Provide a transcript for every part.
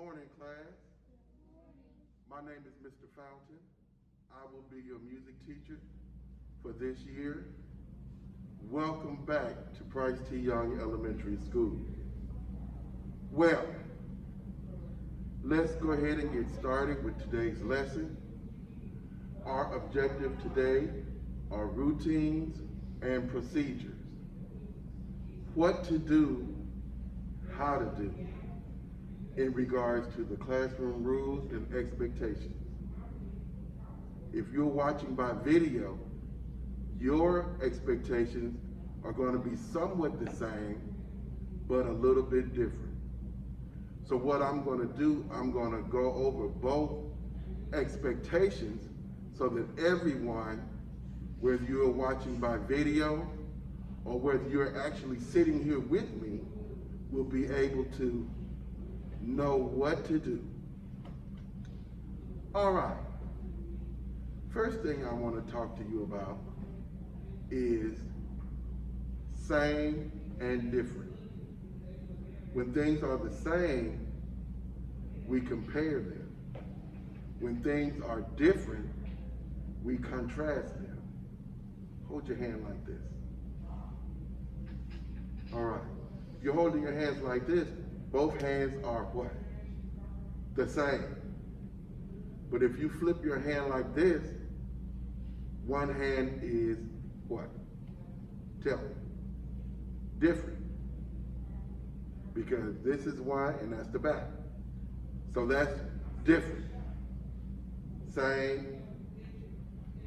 morning, class. My name is Mr. Fountain. I will be your music teacher for this year. Welcome back to Price T. Young Elementary School. Well, let's go ahead and get started with today's lesson. Our objective today are routines and procedures. What to do, how to do, in regards to the classroom rules and expectations. If you're watching by video, your expectations are going to be somewhat the same, but a little bit different. So what I'm going to do, I'm going to go over both expectations so that everyone, whether you're watching by video or whether you're actually sitting here with me, will be able to know what to do. All right. First thing I want to talk to you about is same and different. When things are the same, we compare them. When things are different, we contrast them. Hold your hand like this. All right. You're holding your hands like this. Both hands are what? The same. But if you flip your hand like this, one hand is what? Tell me. Different. Because this is one and that's the back. So that's different. Same,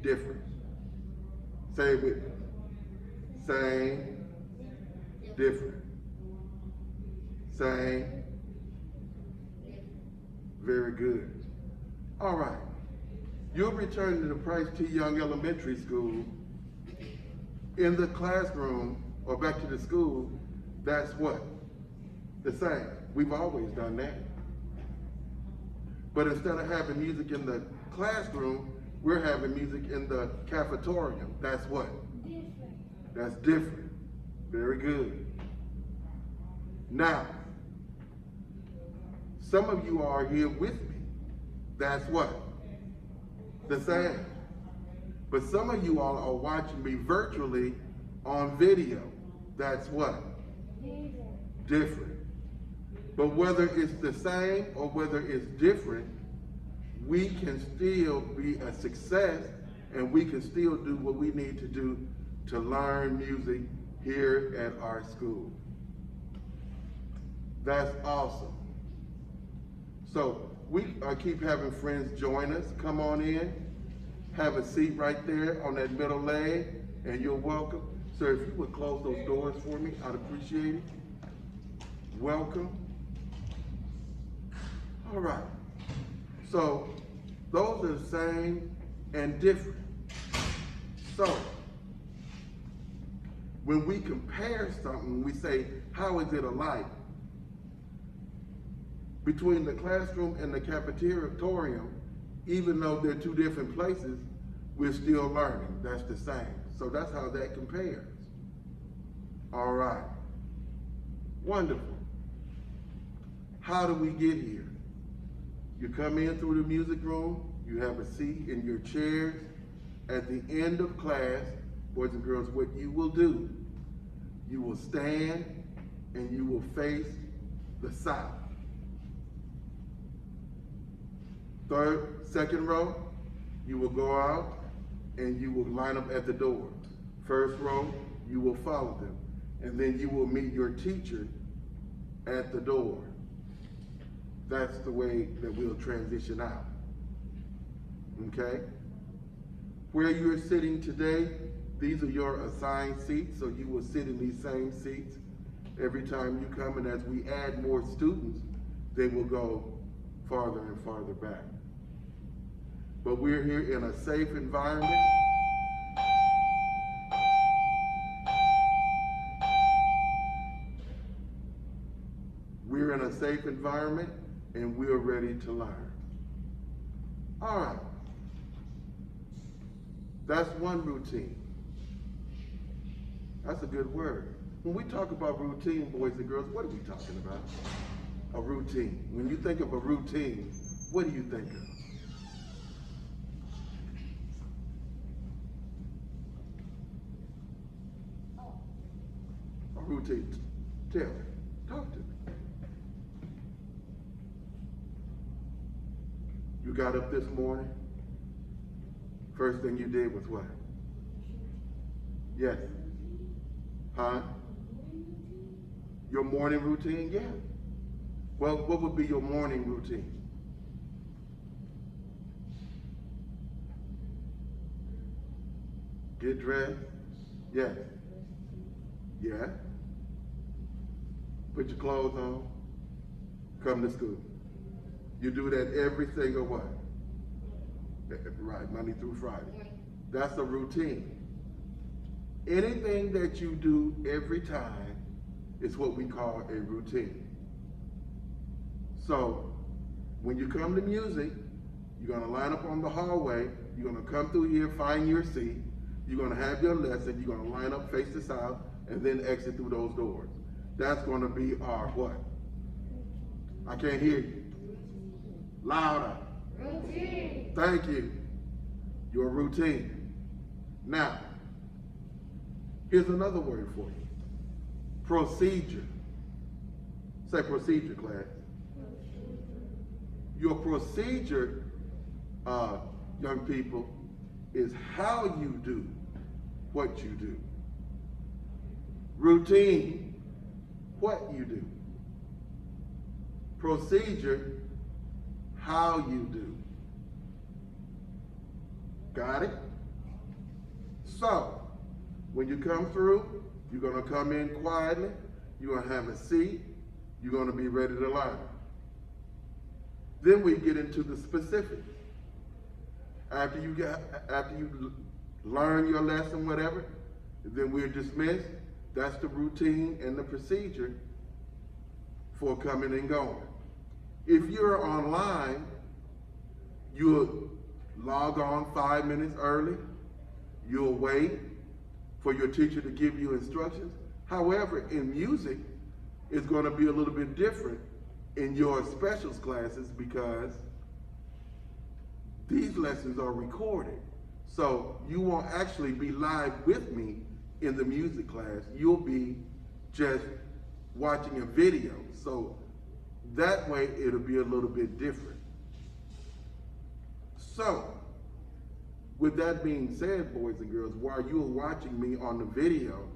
different. Say it with me. Same, different. Same. Very good. All right. You'll return to the Price T. Young Elementary School. In the classroom or back to the school, that's what? The same. We've always done that. But instead of having music in the classroom, we're having music in the cafeteria. That's what? Different. That's different. Very good. Now, some of you are here with me. That's what? The same. But some of you all are watching me virtually on video. That's what? Different. But whether it's the same or whether it's different, we can still be a success and we can still do what we need to do to learn music here at our school. That's awesome. So we keep having friends join us. Come on in. Have a seat right there on that middle leg, and you're welcome. Sir, if you would close those doors for me, I'd appreciate it. Welcome. All right. So those are the same and different. So when we compare something, we say, how is it alike? Between the classroom and the cafeteria, even though they're two different places, we're still learning. That's the same. So that's how that compares. All right. Wonderful. How do we get here? You come in through the music room, you have a seat in your chairs. At the end of class, boys and girls, what you will do, you will stand and you will face the south. Second row, you will go out and you will line up at the door. First row, you will follow them. And then you will meet your teacher at the door. That's the way that we'll transition out. Okay? Where you're sitting today, these are your assigned seats, so you will sit in these same seats every time you come, and as we add more students, they will go farther and farther back. But we're here in a safe environment. We're in a safe environment and we're ready to learn. All right. That's one routine. That's a good word. When we talk about routine, boys and girls, what are we talking about? A routine. When you think of a routine, what do you think of? A routine. Tell me. Talk to me. You got up this morning. First thing you did was what? Yes. Huh? Your morning routine? Yeah. Well, what would be your morning routine? Get dressed? Yes. Yeah. Put your clothes on. Come to school. You do that every single what? Right, Monday through Friday. That's a routine. Anything that you do every time is what we call a routine. So, when you come to music, you're gonna line up on the hallway, you're gonna come through here, find your seat, you're gonna have your lesson, you're gonna line up face to south, and then exit through those doors. That's gonna be our what? I can't hear you. Louder. Routine. Thank you. Your routine. Now, here's another word for you. Procedure. Say procedure, class. Your procedure, young people, is how you do what you do. Routine, what you do. Procedure, how you do. Got it? So, when you come through, you're going to come in quietly, you're going to have a seat, you're going to be ready to learn. Then we get into the specifics. After you learn your lesson, whatever, then we're dismissed. That's the routine and the procedure for coming and going. If you're online, you'll log on 5 minutes early. You'll wait for your teacher to give you instructions. However, in music, it's going to be a little bit different in your specials classes because these lessons are recorded. So you won't actually be live with me in the music class. You'll be just watching a video. So that way it'll be a little bit different. So, with that being said, boys and girls, while you're watching me on the video,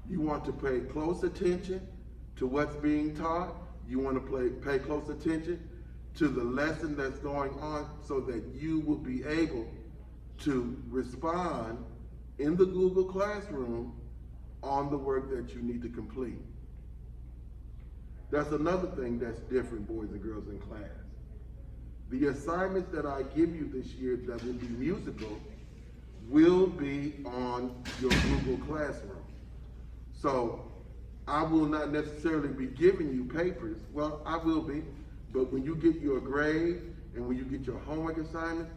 you want to pay close attention to what's being taught. You want to pay close attention to the lesson that's going on so that you will be able to respond in the Google Classroom on the work that you need to complete. That's another thing that's different, boys and girls, in class. The assignments that I give you this year that will be musical will be on your Google Classroom. So I will not necessarily be giving you papers. Well, I will be, but when you get your grade and when you get your homework assignment,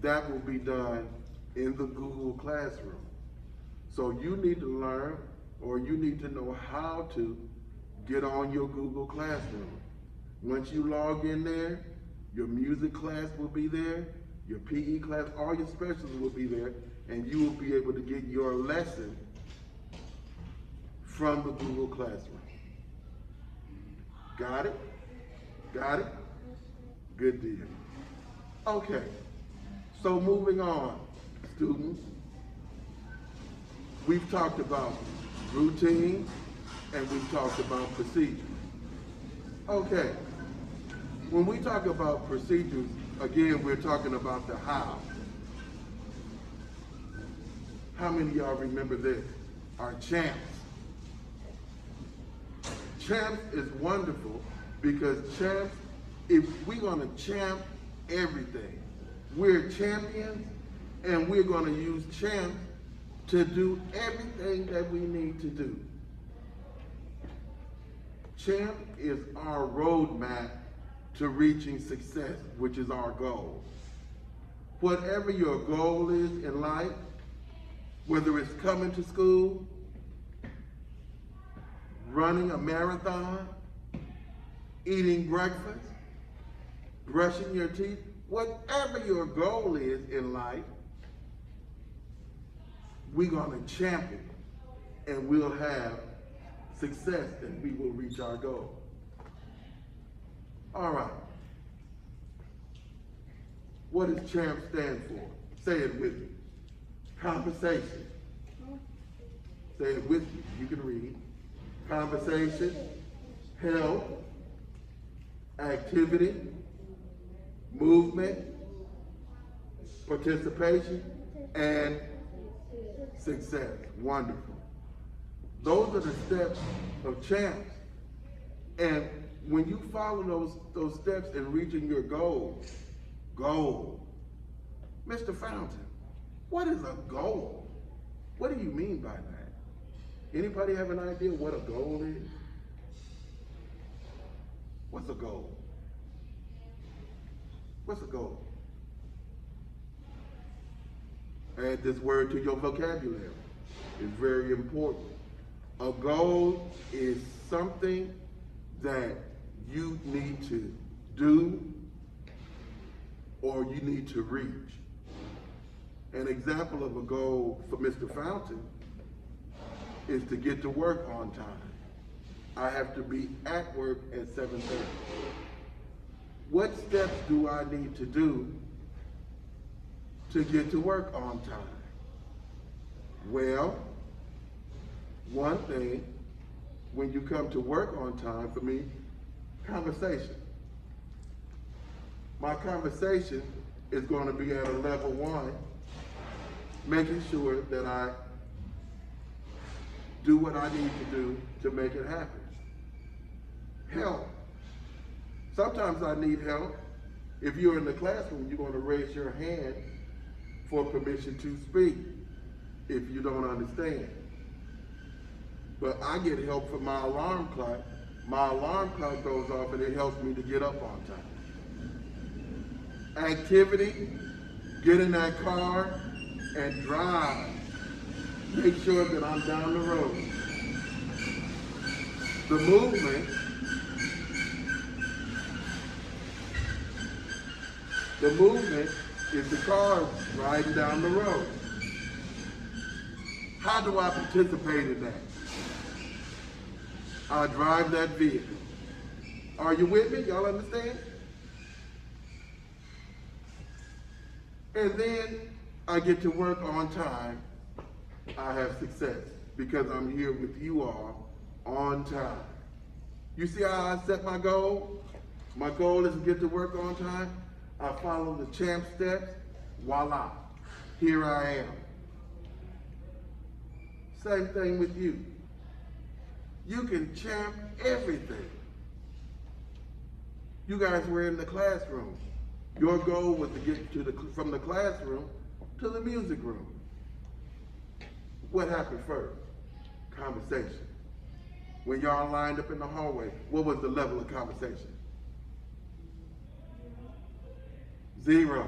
that will be done in the Google Classroom. So you need to learn, or you need to know how to get on your Google Classroom. Once you log in there, your music class will be there, your PE class, all your specials will be there, and you will be able to get your lesson from the Google Classroom. Got it? Got it? Good deal. Okay, so moving on, students. We've talked about routine and we've talked about procedures. Okay, when we talk about procedures, again, we're talking about the how. How many of y'all remember this? Our champs. Champs is wonderful because champs, if we're gonna champ everything, we're champions and we're gonna use champs to do everything that we need to do. Champ is our roadmap to reaching success, which is our goal. Whatever your goal is in life, whether it's coming to school, running a marathon, eating breakfast, brushing your teeth, whatever your goal is in life, we're going to champion and we'll have success and we will reach our goal. All right. What does CHAMP stand for? Say it with me. Conversation. Say it with me. You can read. Conversation, health, activity, movement, participation, and success. Wonderful. Those are the steps of CHAMPS. And when you follow those steps in reaching your goal, Mr. Fountain, what is a goal? What do you mean by that? Anybody have an idea what a goal is? What's a goal? What's a goal? Add this word to your vocabulary. It's very important. A goal is something that you need to do or you need to reach. An example of a goal for Mr. Fountain is to get to work on time. I have to be at work at 7:30. What steps do I need to do to get to work on time? Well, one thing, when you come to work on time, for me, conversation. My conversation is going to be at a level 1, making sure that I do what I need to do to make it happen. Help. Sometimes I need help. If you're in the classroom, you're going to raise your hand for permission to speak if you don't understand. But I get help from my alarm clock. My alarm clock goes off and it helps me to get up on time. Activity, get in that car and drive. Make sure that I'm down the road. The movement, is the car riding down the road. How do I participate in that? I drive that vehicle. Are you with me? Y'all understand? And then I get to work on time. I have success because I'm here with you all on time. You see how I set my goal? My goal is to get to work on time. I follow the CHAMP steps. Voila, here I am. Same thing with you. You can champ everything. You guys were in the classroom. Your goal was to get from the classroom to the music room. What happened first? Conversation. When y'all lined up in the hallway, what was the level of conversation? 0.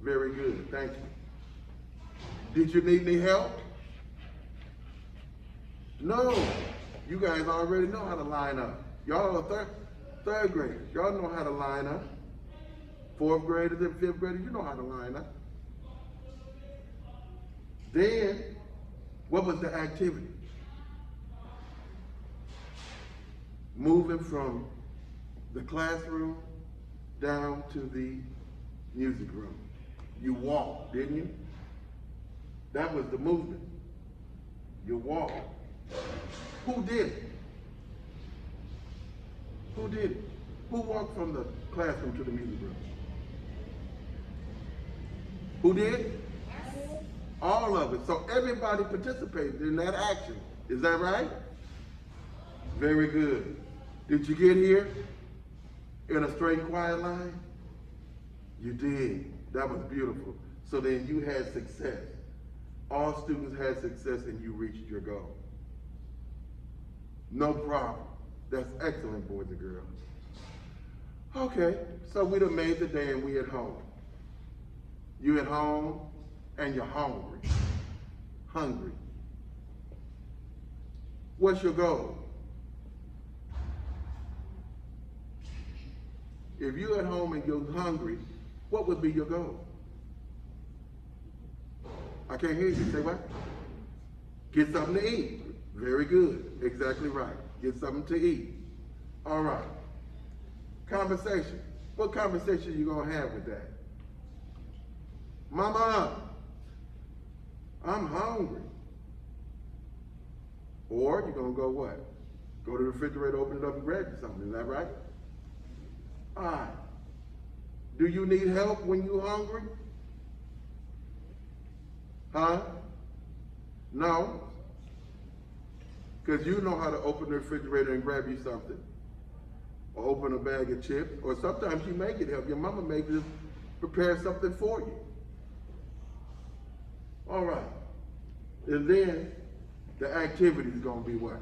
Very good, thank you. Did you need any help? No. You guys already know how to line up. Y'all are third graders. Y'all know how to line up. 4th graders and 5th graders, you know how to line up. Then, what was the activity? Moving from the classroom down to the music room. You walked, didn't you? That was the movement. You walked. Who did it? Who did it? Who walked from the classroom to the music room? Who did? All of it. So everybody participated in that action. Is that right? Very good. Did you get here in a straight, quiet line? You did. That was beautiful. So then you had success. All students had success and you reached your goal. No problem. That's excellent, boys and girls. Okay, so we done made the day and we at home. You at home and you're hungry. Hungry. What's your goal? If you're at home and you're hungry, what would be your goal? I can't hear you. Say what? Get something to eat. Very good. Exactly right. Get something to eat. All right. Conversation. What conversation you going to have with that? Mama, I'm hungry. Or you're going to go what? Go to the refrigerator, open it up, and grab you something. Is that right? All right. Do you need help when you're hungry? Huh? No? Because you know how to open the refrigerator and grab you something. Or open a bag of chips. Or sometimes you may get help. Your mama may just prepare something for you. All right. And then the activity is going to be what?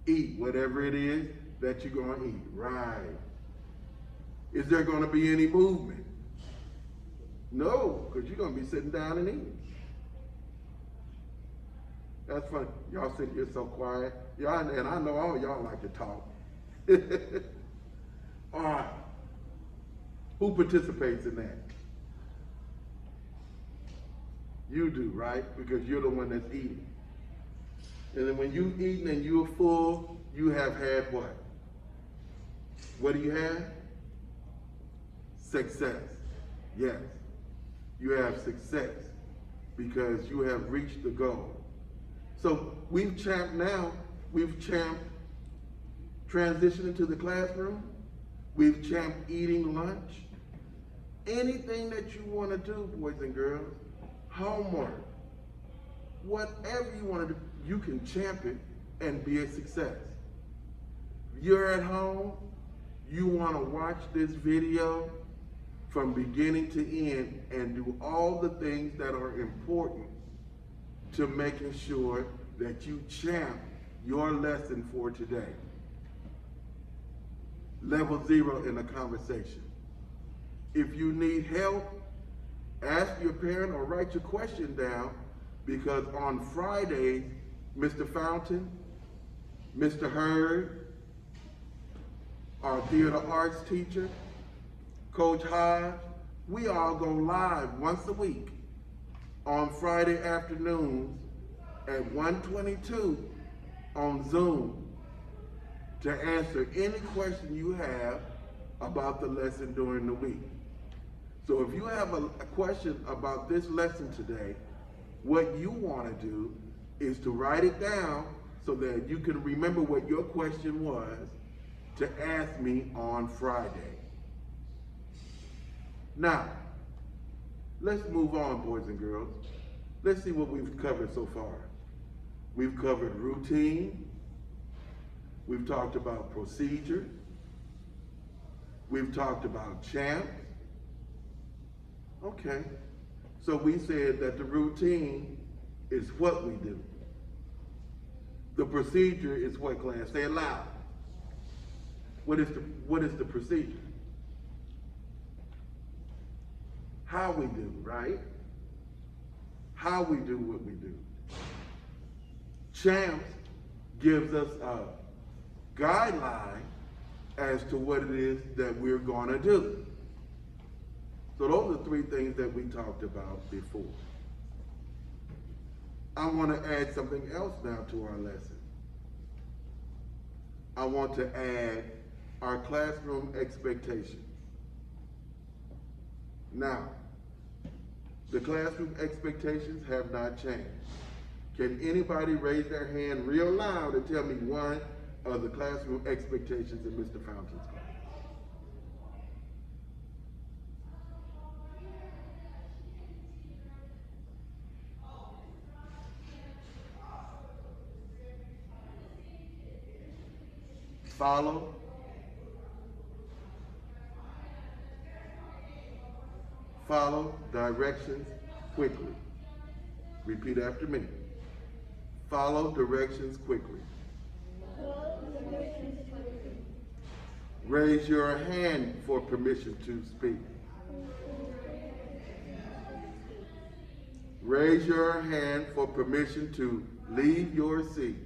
Eat whatever it is that you're going to eat. Right. Is there going to be any movement? No, because you're going to be sitting down and eating. That's funny. Y'all sit here so quiet. Y'all, and I know all y'all like to talk. All right. Who participates in that? You do, right? Because you're the one that's eating. And then when you're eating and you're full, you have had what? What do you have? Success. Yes. You have success because you have reached the goal. So we've champed transitioning to the classroom. We've champed eating lunch. Anything that you want to do, boys and girls, homework, whatever you want to do, you can champ it and be a success. You're at home, you want to watch this video from beginning to end and do all the things that are important to making sure that you champ your lesson for today. Level 0 in a conversation. If you need help, ask your parent or write your question down, because on Fridays, Mr. Fountain, Mr. Hurd, our theater arts teacher, Coach Hodge, we all go live once a week on Friday afternoons at 1:22 on Zoom to answer any question you have about the lesson during the week. So if you have a question about this lesson today, what you want to do is to write it down so that you can remember what your question was to ask me on Friday. Now, let's move on, boys and girls. Let's see what we've covered so far. We've covered routine. We've talked about procedure. We've talked about champs. Okay, so we said that the routine is what we do. The procedure is what, class? Say it loud. What is the procedure? How we do, right? How we do what we do. Champs gives us a guideline as to what it is that we're going to do. So those are 3 things that we talked about before. I want to add something else now to our lesson. I want to add our classroom expectations. Now, the classroom expectations have not changed. Can anybody raise their hand real loud and tell me one of the classroom expectations in Mr. Fountain's class? Follow. Follow directions quickly. Repeat after me. Follow directions quickly. Raise your hand for permission to speak. Raise your hand for permission to leave your seat.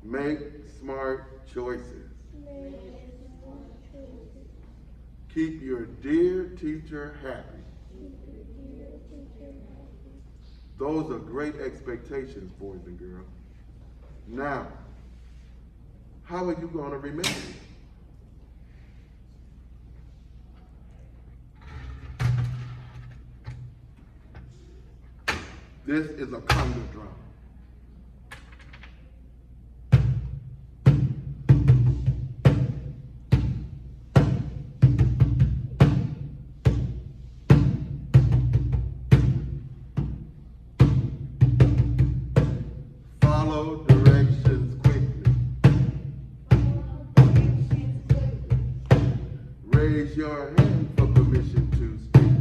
Make smart choices. Keep your dear teacher happy. Those are great expectations, boys and girls. Now, how are you going to remember it? This is a conga drum. Follow directions quickly. Raise your hand for permission to speak.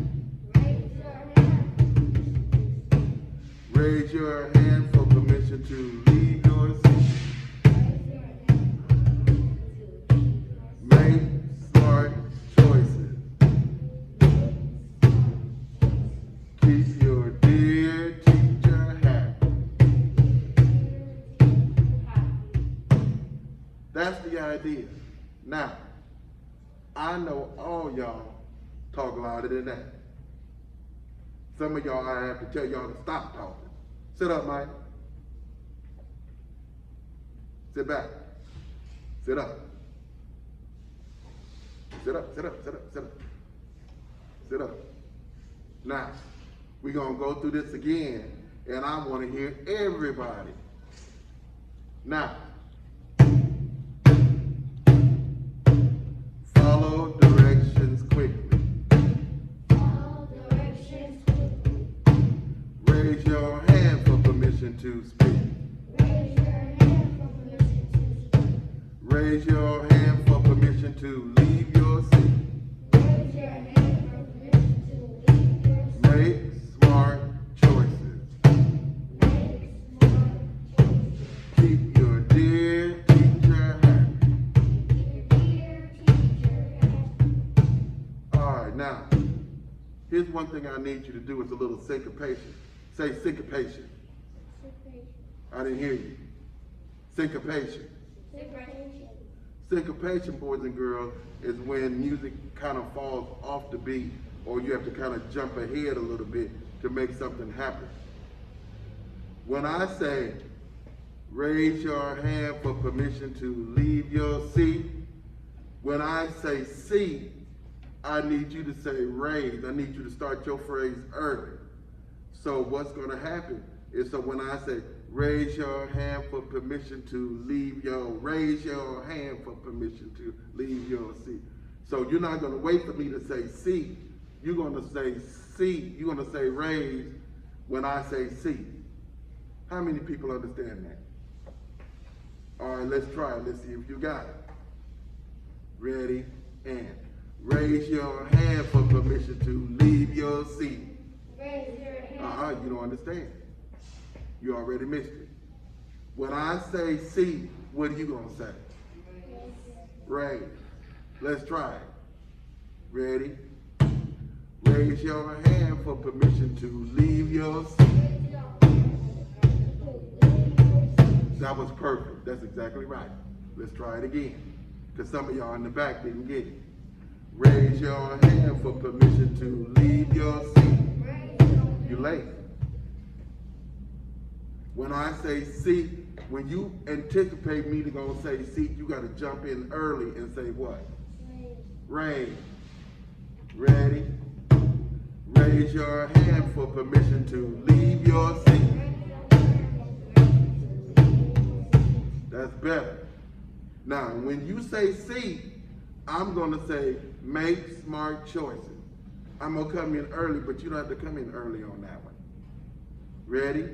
Raise your hand for permission to leave your seat. Make smart choices. Keep your dear teacher happy. That's the idea. Now, I know all y'all talk louder than that. Some of y'all, I have to tell y'all to stop talking. Sit up, Mike. Sit back. Sit up. Sit up, sit up, sit up, sit up. Sit up. Now, we're going to go through this again, and I want to hear everybody. Now, follow directions quickly. Follow directions quickly. Raise your hand for permission to speak. Raise your hand for permission to speak. Raise your hand for permission to leave your seat. Raise your hand for permission to leave your seat. Make smart choices. Make smart choices. Keep your dear teacher happy. Keep your dear teacher happy. All right, now, here's one thing I need you to do. It's a little syncopation. Say syncopation. I didn't hear you. Syncopation. Syncopation. Syncopation, boys and girls, is when music kind of falls off the beat, or you have to kind of jump ahead a little bit to make something happen. When I say, raise your hand for permission to leave your seat, when I say seat, I need you to say raise. I need you to start your phrase early. So what's going to happen is, so when I say, raise your hand for permission to leave your, raise your hand for permission to leave your seat. So you're not going to wait for me to say seat. You're going to say seat. You're going to say raise when I say seat. How many people understand that? All right, let's try it. Let's see if you got it. Ready? And raise your hand for permission to leave your seat. Raise your hand. You don't understand. You already missed it. When I say seat, what are you going to say? Raise. Let's try it. Ready? Raise your hand for permission to leave your seat. That was perfect. That's exactly right. Let's try it again, because some of y'all in the back didn't get it. Raise your hand for permission to leave your seat. You're late. When I say seat, when you anticipate me to go say seat, you got to jump in early and say what? Raise. Ready? Raise your hand for permission to leave your seat. That's better. Now, when you say seat, I'm going to say make smart choices. I'm going to come in early, but you don't have to come in early on that one. Ready?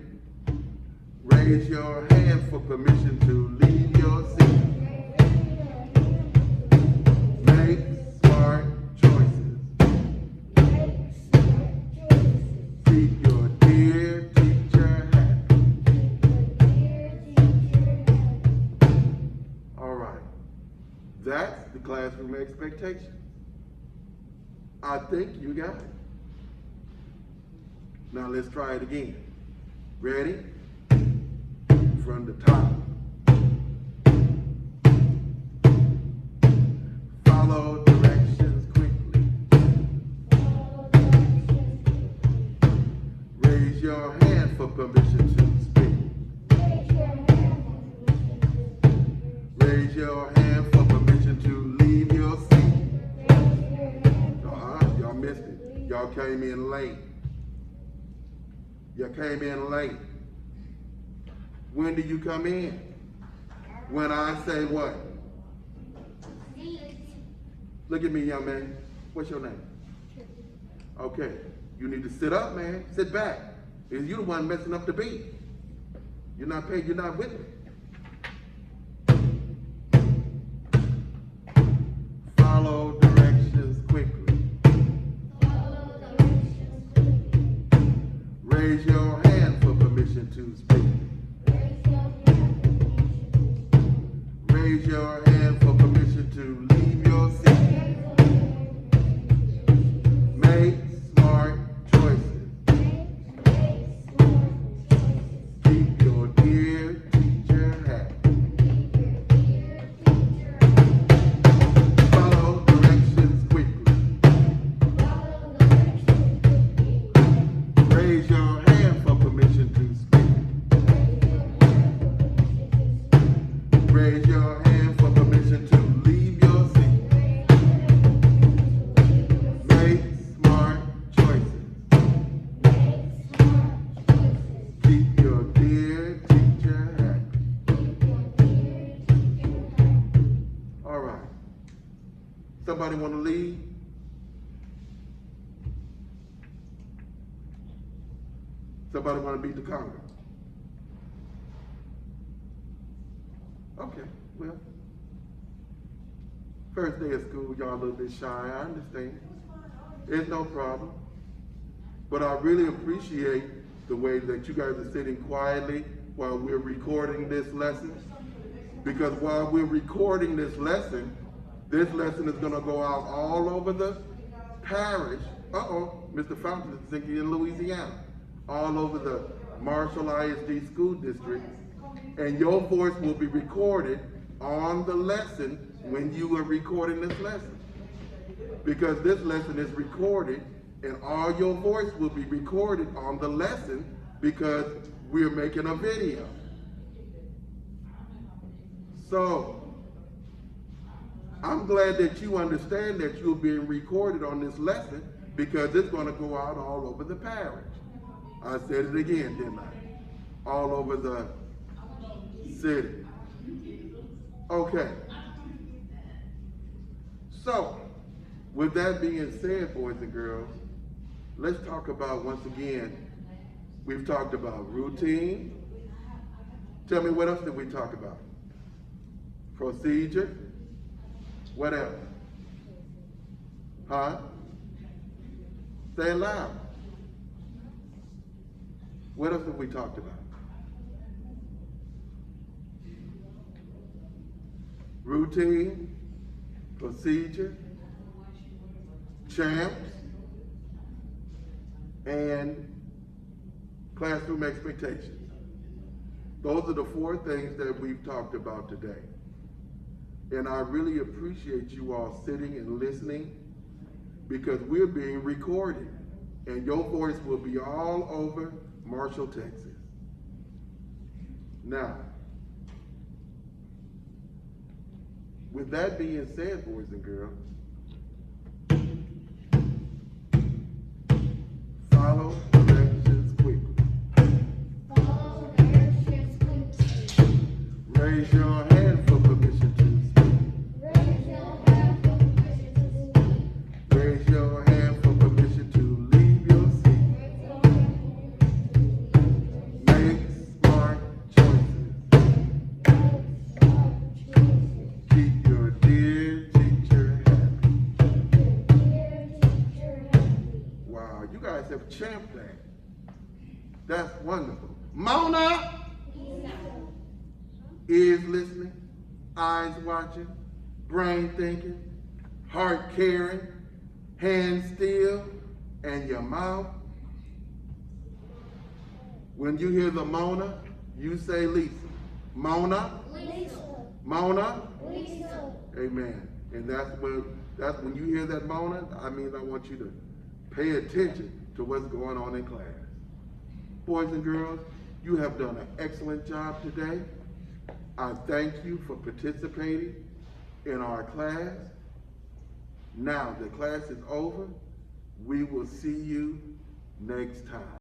Raise your hand for permission to leave your seat. Make smart choices. Keep your dear teacher happy. All right. That's the classroom expectation. I think you got it. Now let's try it again. Ready? From the top. your hand for permission to leave your seat. Y'all missed it. Y'all came in late. You came in late. When do you come in? When I say what? Look at me, young man. What's your name? Okay. You need to sit up, man. Sit back. Because you're the one messing up the beat. You're not paid. You're not with me. Follow directions quickly. Raise your hand for permission to speak. Raise your hand for permission to leave your seat. Make smart choices. Keep your dear teacher happy. Follow directions quickly. Raise your hand for permission to speak. Raise your hand for permission to leave your seat. Make smart choices. Keep your dear teacher happy. All right. Somebody want to lead? Somebody want to beat the conga? Okay, well, first day of school, y'all a little bit shy, I understand. It's no problem. But I really appreciate the way that you guys are sitting quietly while we're recording this lesson. Because while we're recording this lesson is gonna go out all over the parish. Mr. Fountain is thinking in Louisiana. All over the Marshall ISD School District. And your voice will be recorded on the lesson when you are recording this lesson. Because this lesson is recorded and all your voice will be recorded on the lesson because we're making a video. So, I'm glad that you understand that you're being recorded on this lesson because it's going to go out all over the parish. I said it again, didn't I? All over the city. Okay. So, with that being said, boys and girls, let's talk about, once again, we've talked about routine. Tell me, what else did we talk about? Procedure. What else? Huh? Say it loud. What else have we talked about? Routine, procedure, champs, and classroom expectations. Those are the 4 things that we've talked about today. And I really appreciate you all sitting and listening because we're being recorded and your voice will be all over Marshall, Texas. Now, with that being said, boys and girls, follow directions quickly. Raise your hand for permission to speak. Raise your hand for permission to leave your seat. Make smart choices. Keep your dear teacher happy. Wow, you guys have champed that. That's wonderful. Mona! Ears listening, eyes watching, brain thinking, heart caring, hands still, and your mouth. When you hear the Mona, you say Lisa. Mona? Lisa. Mona? Lisa. Amen. And that's when you hear that Mona, I want you to pay attention to what's going on in class. Boys and girls, you have done an excellent job today. I thank you for participating in our class. Now the class is over. We will see you next time.